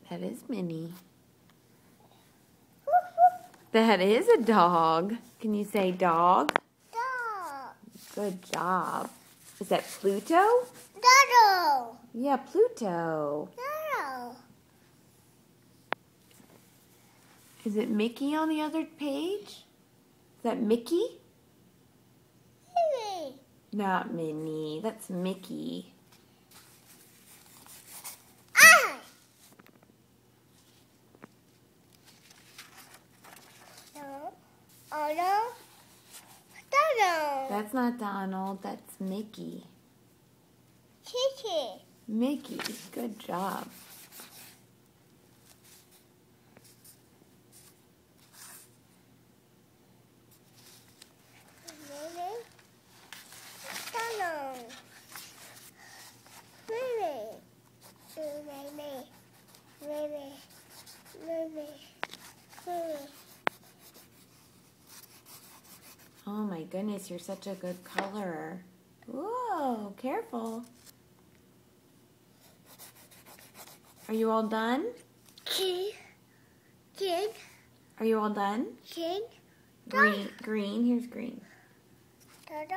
That is Minnie. That is a dog. Can you say dog? Dog. Good job. Is that Pluto? Dodo. Yeah, Pluto. Dodo. Is it Mickey on the other page? Is that Mickey? Minnie. Not Minnie. That's Mickey. I. No. Dodo. Dodo. That's not Donald. That's Mickey. Kiki. Mickey. Good job. Minnie. Dodo. Minnie. Minnie. Minnie. Minnie. Minnie. Oh my goodness, you're such a good colorer. Whoa, careful. Are you all done? King. King. Are you all done? King. Green. Green. Here's green. Dodo.